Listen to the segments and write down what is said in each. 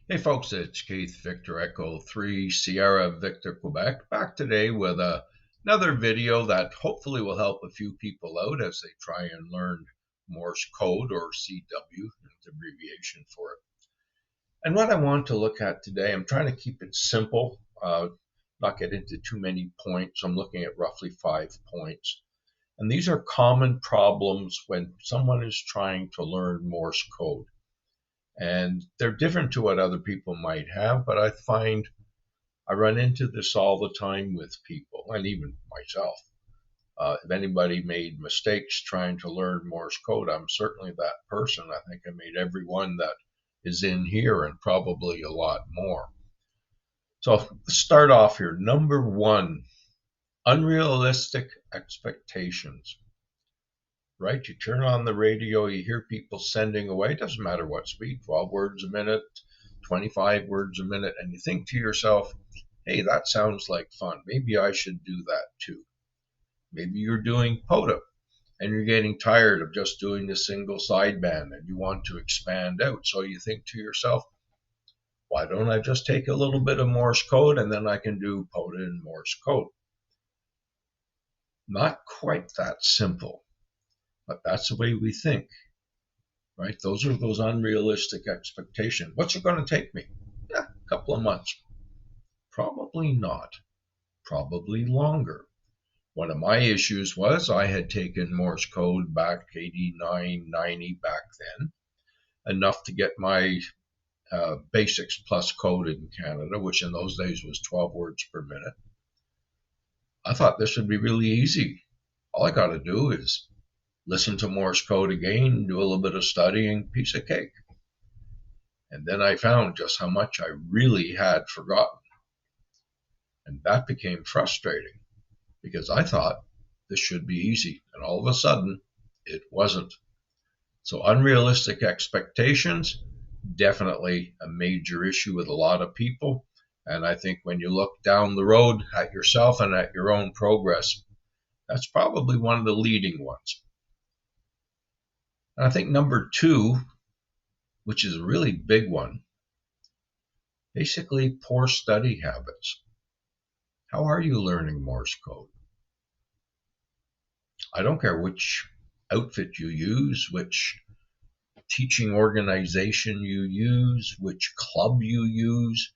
Hey folks, it's Keith Victor Echo 3 Sierra Victor Quebec back today with another video that hopefully will help a few people out as they try and learn Morse code, or CW, the abbreviation for it. And what I want to look at today, I'm trying to keep it simple, not get into too many points. I'm looking at roughly 5 points. And these are common problems when someone is trying to learn Morse code. And they're different to what other people might have, but I find I run into this all the time with people, and even myself. If anybody made mistakes trying to learn Morse code, I'm certainly that person. I think I made every one that is in here and probably a lot more. So let's start off here. Number one, unrealistic expectations. Right? You turn on the radio, you hear people sending away, it doesn't matter what speed, 12 words a minute, 25 words a minute, and you think to yourself, hey, that sounds like fun. Maybe I should do that too. Maybe you're doing POTA and you're getting tired of just doing the single sideband and you want to expand out. So you think to yourself, why don't I just take a little bit of Morse code and then I can do POTA in Morse code? Not quite that simple. But that's the way we think, right? Those are those unrealistic expectations. What's it going to take me? Yeah, a couple of months. Probably not. Probably longer. One of my issues was I had taken Morse code back 89, 90 back then, enough to get my basics plus code in Canada, which in those days was 12 words per minute. I thought this would be really easy. All I got to do is listen to Morse code again, do a little bit of studying, piece of cake. And then I found just how much I really had forgotten. And that became frustrating because I thought this should be easy. And all of a sudden, it wasn't. So unrealistic expectations, definitely a major issue with a lot of people. And I think when you look down the road at yourself and at your own progress, that's probably one of the leading ones. And I think number two, which is a really big one, basically poor study habits. How are you learning Morse code? I don't care which outfit you use, which teaching organization you use, which club you use.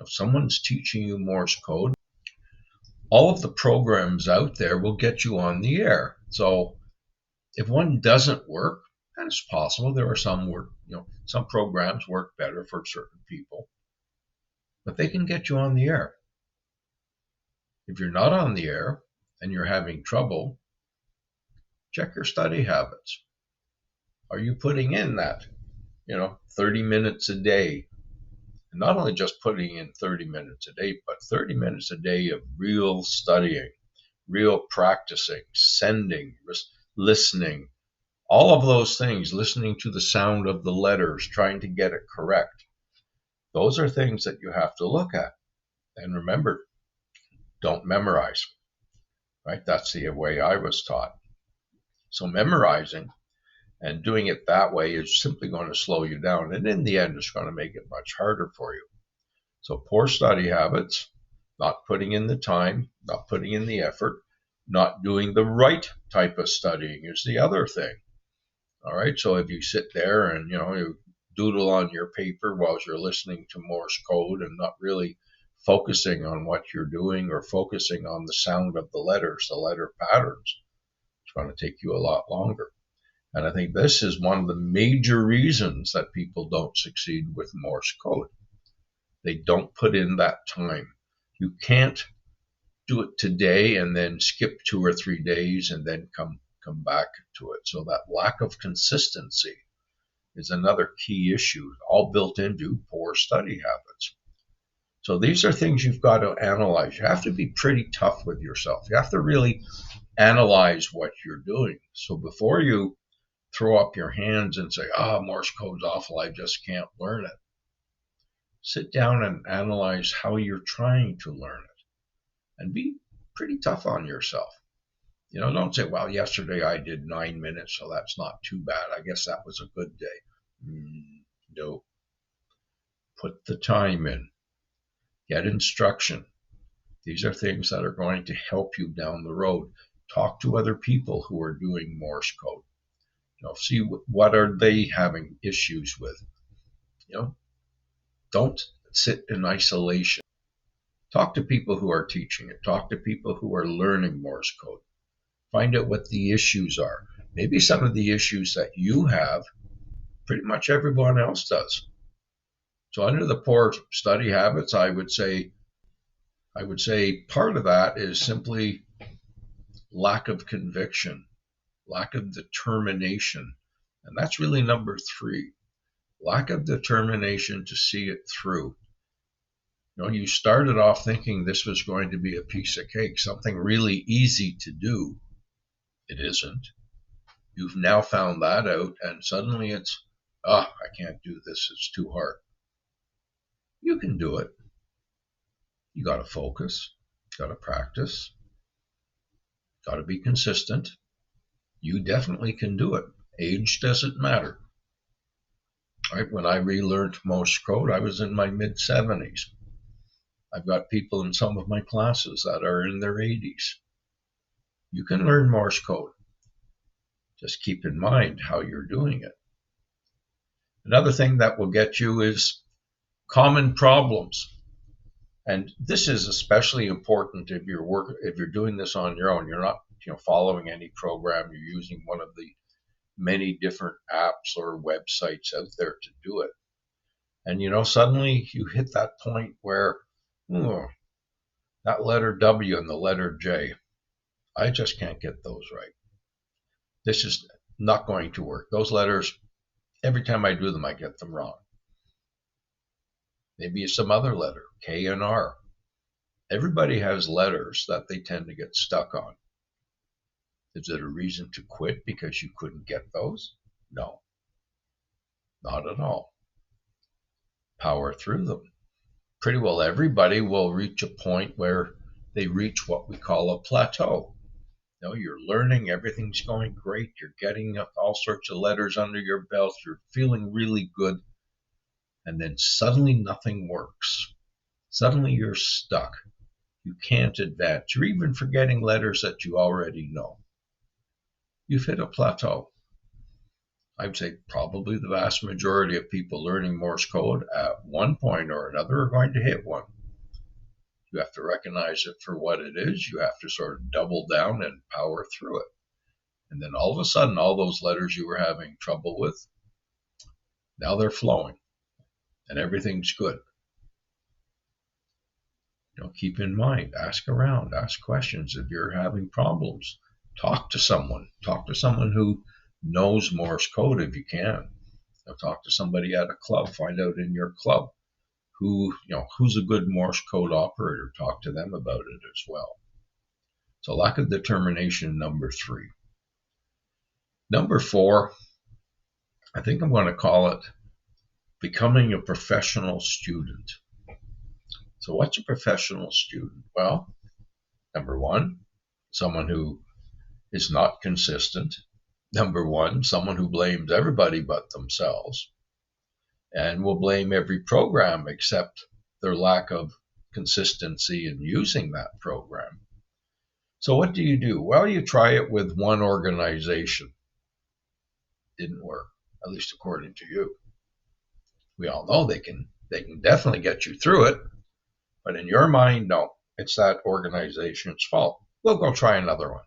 If someone's teaching you Morse code, all of the programs out there will get you on the air. So if one doesn't work, and it's possible there are some some programs work better for certain people, but they can get you on the air. If you're not on the air and you're having trouble, check your study habits. Are you putting in that, 30 minutes a day? And not only just putting in 30 minutes a day, but 30 minutes a day of real studying, real practicing, sending, listening, all of those things, listening to the sound of the letters, trying to get it correct. Those are things that you have to look at. And remember, don't memorize, right? That's the way I was taught. So memorizing and doing it that way is simply going to slow you down. And in the end, it's going to make it much harder for you. So poor study habits, not putting in the time, not putting in the effort, not doing the right type of studying is the other thing. All right. So if you sit there and, you doodle on your paper while you're listening to Morse code and not really focusing on what you're doing or focusing on the sound of the letters, the letter patterns, it's going to take you a lot longer. And I think this is one of the major reasons that people don't succeed with Morse code. They don't put in that time. You can't do it today and then skip 2 or 3 days and then come back to it. So that lack of consistency is another key issue, all built into poor study habits. So these are things you've got to analyze. You have to be pretty tough with yourself. You have to really analyze what you're doing. So before you throw up your hands and say, Morse code's awful, I just can't learn it. Sit down and analyze how you're trying to learn it and be pretty tough on yourself. Don't say, well, yesterday I did 9 minutes, so that's not too bad. I guess that was a good day. No. Put the time in. Get instruction. These are things that are going to help you down the road. Talk to other people who are doing Morse code. See what are they having issues with. Don't sit in isolation. Talk to people who are teaching it. Talk to people who are learning Morse code. Find out what the issues are. Maybe some of the issues that you have, pretty much everyone else does. So under the poor study habits, I would say part of that is simply lack of conviction, lack of determination. And that's really number 3. Lack of determination to see it through. You started off thinking this was going to be a piece of cake, something really easy to do. It isn't. You've now found that out, and suddenly it's, I can't do this, it's too hard. You can do it. You got to focus, got to practice, got to be consistent. You definitely can do it. Age doesn't matter. Right? When I relearned Morse code, I was in my mid-70s. I've got people in some of my classes that are in their 80s. You can learn Morse code. Just keep in mind how you're doing it. Another thing that will get you is common problems. And this is especially important if you're doing this on your own. You're not following any program. You're using one of the many different apps or websites out there to do it. And suddenly you hit that point where that letter W and the letter J, I just can't get those right. This is not going to work. Those letters, every time I do them, I get them wrong. Maybe it's some other letter, K and R. Everybody has letters that they tend to get stuck on. Is it a reason to quit because you couldn't get those? No, not at all. Power through them. Pretty well everybody will reach a point where they reach what we call a plateau. You're learning, everything's going great, you're getting all sorts of letters under your belt, you're feeling really good, and then suddenly nothing works. Suddenly you're stuck. You can't advance. You're even forgetting letters that you already know. You've hit a plateau. I'd say probably the vast majority of people learning Morse code at one point or another are going to hit one. You have to recognize it for what it is. You have to sort of double down and power through it. And then all of a sudden, all those letters you were having trouble with, now they're flowing and everything's good. Keep in mind, ask around, ask questions. If you're having problems, talk to someone who knows Morse code if you can. Talk to somebody at a club, find out in your club who's a good Morse code operator. Talk to them about it as well. So lack of determination, number 3. Number 4, I think I'm going to call it becoming a professional student. So what's a professional student? Well, number 1, someone who is not consistent. Number 1, someone who blames everybody but themselves and will blame every program except their lack of consistency in using that program. So what do? Well, you try it with one organization. Didn't work, at least according to you. We all know they can definitely get you through it, but in your mind, no, it's that organization's fault. We'll go try another one.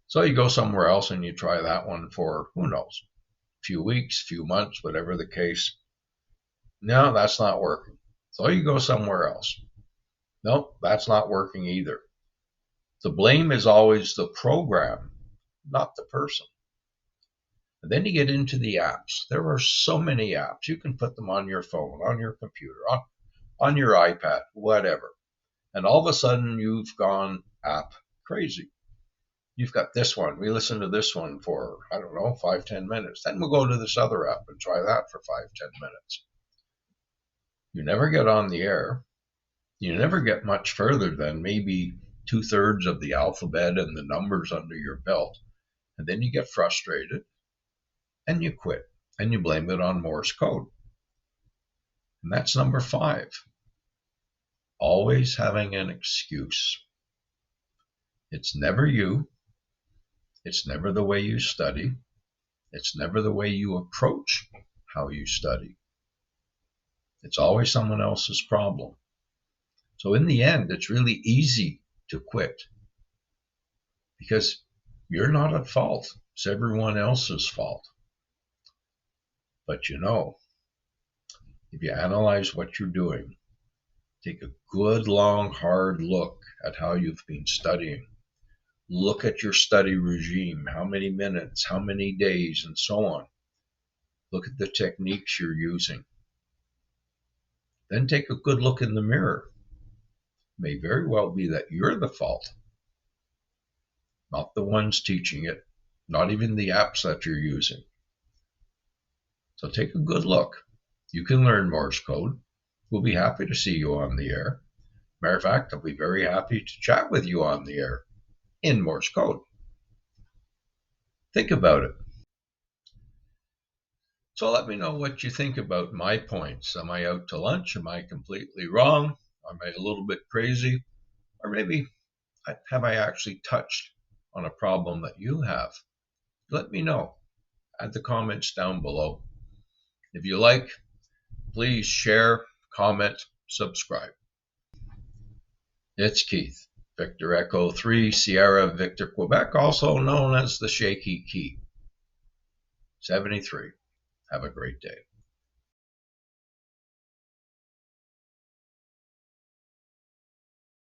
So you go somewhere else and you try that one for, who knows, a few weeks, few months, whatever the case. No, that's not working. So you go somewhere else. Nope, that's not working either. The blame is always the program, not the person. And then you get into the apps. There are so many apps. You can put them on your phone, on your computer, on your iPad, whatever. And all of a sudden you've gone app crazy. You've got this one. We listen to this one for, 5-10 minutes. Then we'll go to this other app and try that for 5-10 minutes. You never get on the air. You never get much further than maybe 2/3 of the alphabet and the numbers under your belt. And then you get frustrated and you quit and you blame it on Morse code. And that's number 5. Always having an excuse. It's never you. It's never the way you study. It's never the way you approach how you study. It's always someone else's problem. So in the end, it's really easy to quit because you're not at fault. It's everyone else's fault. But if you analyze what you're doing, take a good, long, hard look at how you've been studying. Look at your study regime, how many minutes, how many days, and so on. Look at the techniques you're using. Then take a good look in the mirror. It may very well be that you're the fault, not the ones teaching it, not even the apps that you're using. So take a good look. You can learn Morse code. We'll be happy to see you on the air. Matter of fact, I'll be very happy to chat with you on the air in Morse code. Think about it. So let me know what you think about my points. Am I out to lunch? Am I completely wrong? Am I a little bit crazy? Or maybe have I actually touched on a problem that you have? Let me know. Add the comments down below. If you like, please share, comment, subscribe. It's Keith, Victor Echo 3, Sierra Victor Quebec, also known as the Shaky Key. 73. Have a great day.